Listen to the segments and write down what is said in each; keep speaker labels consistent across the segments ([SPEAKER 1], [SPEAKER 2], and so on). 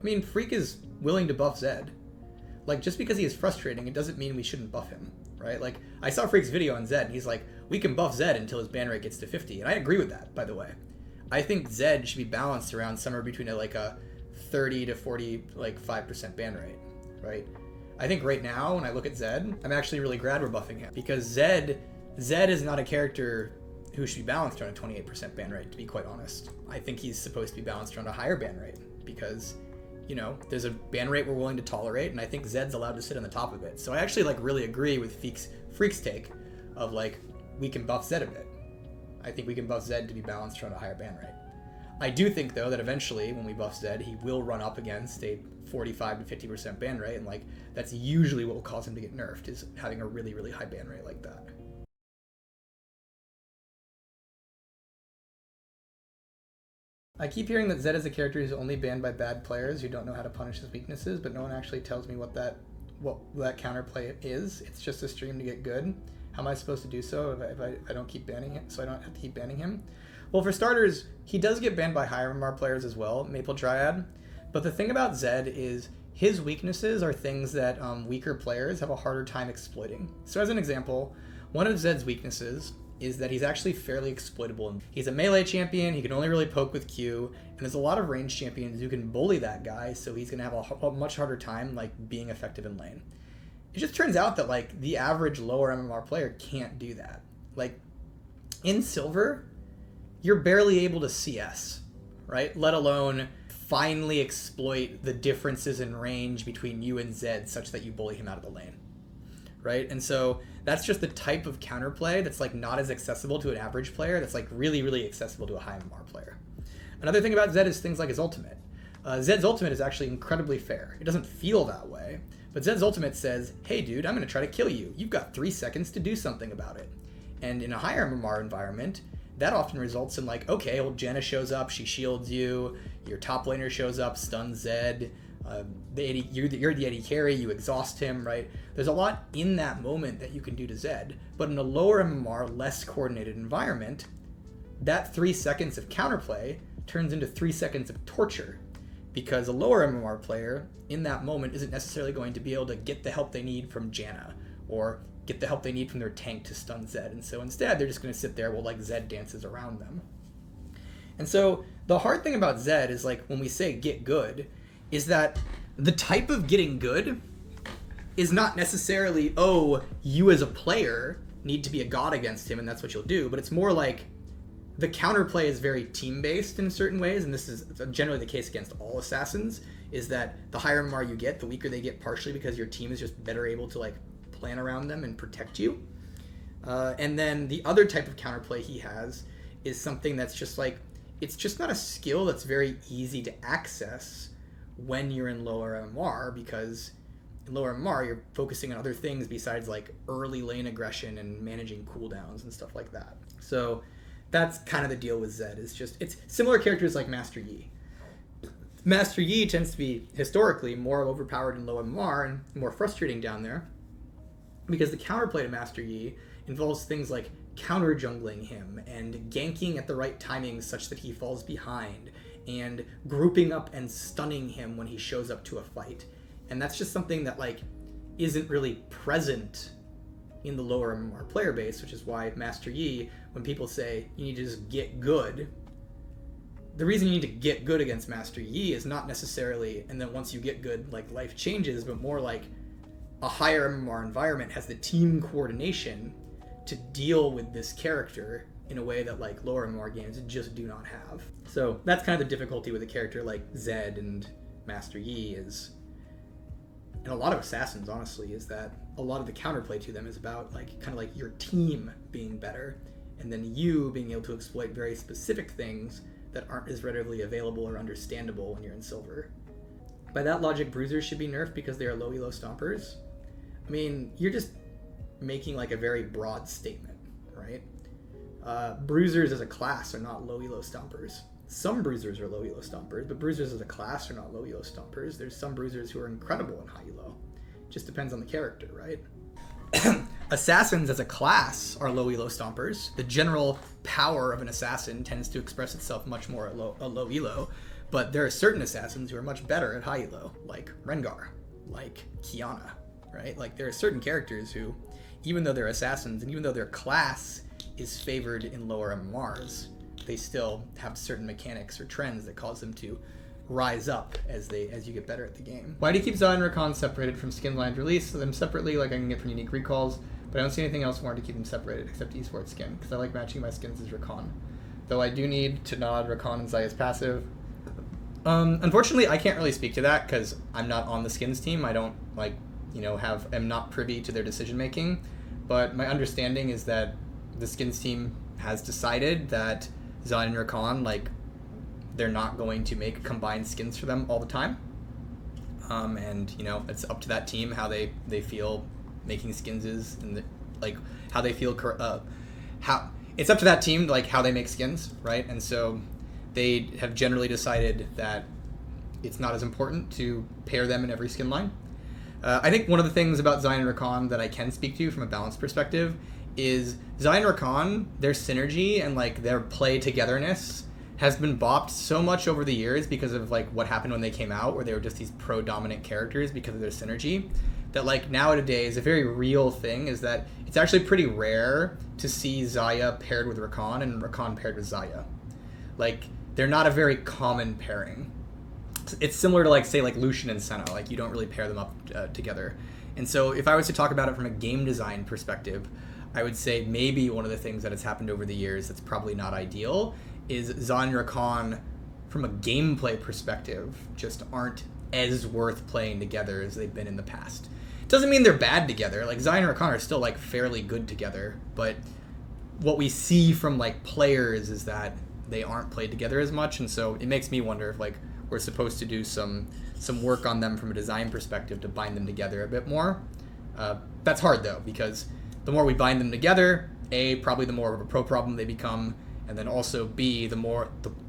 [SPEAKER 1] I mean, Freak is willing to buff Zed. Like, just because he is frustrating, it doesn't mean we shouldn't buff him, right? Like, I saw Freak's video on Zed, and he's like, we can buff Zed until his ban rate gets to 50. And I agree with that, by the way. I think Zed should be balanced around somewhere between a 30 to 40, like 5% ban rate, right? I think right now, when I look at Zed, I'm actually really glad we're buffing him, because Zed is not a character who should be balanced around a 28% ban rate, to be quite honest. I think he's supposed to be balanced around a higher ban rate, because, you know, there's a ban rate we're willing to tolerate, and I think Zed's allowed to sit on the top of it. So I actually like really agree with Freak's take of like, we can buff Zed a bit. I think we can buff Zed to be balanced around a higher ban rate. I do think, though, that eventually, when we buff Zed, he will run up against a 45 to 50% ban rate, and like that's usually what will cause him to get nerfed, is having a really, really high ban rate like that. I keep hearing that Zed is a character who's only banned by bad players who don't know how to punish his weaknesses, but no one actually tells me what that counterplay is. It's just a stream to get good. How am I supposed to do so if I don't keep banning him, so I don't have to keep banning him? Well, for starters, he does get banned by higher MMR players as well, Maple Dryad. But the thing about Zed is his weaknesses are things that weaker players have a harder time exploiting. So as an example, one of Zed's weaknesses is that he's actually fairly exploitable. He's a melee champion, he can only really poke with Q, and there's a lot of ranged champions who can bully that guy, so he's gonna have a much harder time like being effective in lane. It just turns out that like the average lower MMR player can't do that. Like in Silver, you're barely able to CS, right? Let alone finally exploit the differences in range between you and Zed such that you bully him out of the lane, right? And so that's just the type of counterplay that's like not as accessible to an average player, that's like really, really accessible to a high MMR player. Another thing about Zed is things like his ultimate. Zed's ultimate is actually incredibly fair. It doesn't feel that way, but Zed's ultimate says, hey dude, I'm gonna try to kill you. You've got 3 seconds to do something about it. And in a higher MMR environment, that often results in like, okay, well, Janna shows up, she shields you, your top laner shows up, stuns Zed, you're the AD carry, you exhaust him, right? There's a lot in that moment that you can do to Zed, but in a lower MMR, less coordinated environment, that 3 seconds of counterplay turns into 3 seconds of torture, because a lower MMR player in that moment isn't necessarily going to be able to get the help they need from Janna, or get the help they need from their tank to stun Zed. And so instead, they're just going to sit there while like Zed dances around them. And so the hard thing about Zed is like when we say get good, is that the type of getting good is not necessarily, oh, you as a player need to be a god against him and that's what you'll do, but it's more like the counterplay is very team-based in certain ways, and this is generally the case against all assassins, is that the higher MMR you get, the weaker they get, partially because your team is just better able to like plan around them and protect you. And then the other type of counterplay he has is something that's just like, it's just not a skill that's very easy to access when you're in lower MMR, because in lower MMR you're focusing on other things besides like early lane aggression and managing cooldowns and stuff like that. So that's kind of the deal with Zed, is just, it's similar characters like Master Yi. Master Yi tends to be historically more overpowered in low MMR and more frustrating down there, because the counterplay to Master Yi involves things like counter jungling him and ganking at the right timing such that he falls behind, and grouping up and stunning him when he shows up to a fight. And that's just something that like isn't really present in the lower MMR player base, which is why Master Yi, when people say you need to just get good, the reason you need to get good against Master Yi is not necessarily, and then once you get good, like life changes, but more like a higher MMR environment has the team coordination to deal with this character in a way that like lower MMR games just do not have. So that's kind of the difficulty with a character like Zed and Master Yi is, and a lot of assassins honestly, is that a lot of the counterplay to them is about like kind of like your team being better, and then you being able to exploit very specific things that aren't as readily available or understandable when you're in Silver. By that logic, bruisers should be nerfed because they are low elo stompers. I mean, you're just making like a very broad statement, right? Bruisers as a class are not low elo stompers. Some bruisers are low elo stompers, but bruisers as a class are not low elo stompers. There's some bruisers who are incredible in high elo. Just depends on the character, right? Assassins as a class are low elo stompers. The general power of an assassin tends to express itself much more at low elo, But there are certain assassins who are much better at high elo, like Rengar, like Kiana, right? Like there are certain characters who, even though they're assassins and even though their class is favored in lower MMRs, they still have certain mechanics or trends that cause them to rise up as you get better at the game. Why do you keep ZED and Rakan separated from Skinline release? Them separately, like I can get from unique recalls, but I don't see anything else more to keep them separated except esports skin, because I like matching my skins as Rakan. Though I do need to nod Rakan and XAYAH's passive. Unfortunately, I can't really speak to that because I'm not on the skins team. I don't am not privy to their decision making. But my understanding is that the skins team has decided that ZED and Rakan, they're not going to make combined skins for them all the time. And it's up to that team how they feel making skins is, and how they feel how it's up to that team how they make skins, right? And so they have generally decided that it's not as important to pair them in every skin line. I think one of the things about ZED and Rakan that I can speak to from a balance perspective is ZED and Rakan, their synergy and their play togetherness has been bopped so much over the years because of what happened when they came out, where they were just these pro-dominant characters because of their synergy, that nowadays a very real thing is that it's actually pretty rare to see XAYAH paired with Rakan and Rakan paired with XAYAH. They're not a very common pairing. It's similar to say Lucian and Senna. You don't really pair them up together. And so if I was to talk about it from a game design perspective, I would say maybe one of the things that has happened over the years that's probably not ideal is ZED and Rakan, from a gameplay perspective, just aren't as worth playing together as they've been in the past. Doesn't mean they're bad together. ZED and Rakan are still fairly good together, but what we see from players is that they aren't played together as much, and so it makes me wonder if we're supposed to do some work on them from a design perspective to bind them together a bit more. That's hard though, because the more we bind them together, A, probably the more of a pro problem they become, and then also B, the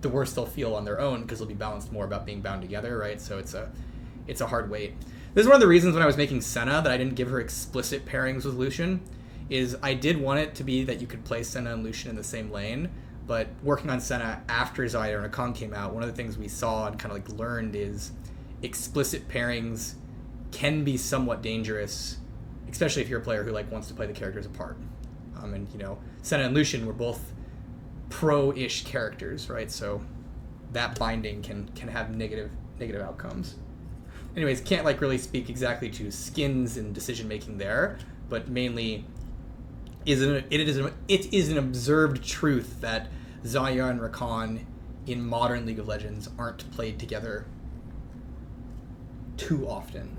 [SPEAKER 1] worse they'll feel on their own because they'll be balanced more about being bound together, right? So it's a hard weight. This is one of the reasons when I was making Senna that I didn't give her explicit pairings with Lucian, is I did want it to be that you could play Senna and Lucian in the same lane, but working on Senna after XAYAH and Rakan came out, one of the things we saw and kind of learned is explicit pairings can be somewhat dangerous, especially if you're a player who wants to play the characters apart. And Senna and Lucian were both pro-ish characters, right? So that binding can have negative outcomes. Anyways, can't really speak exactly to skins and decision making there, but mainly it is an observed truth that XAYAH and Rakan in modern League of Legends aren't played together too often.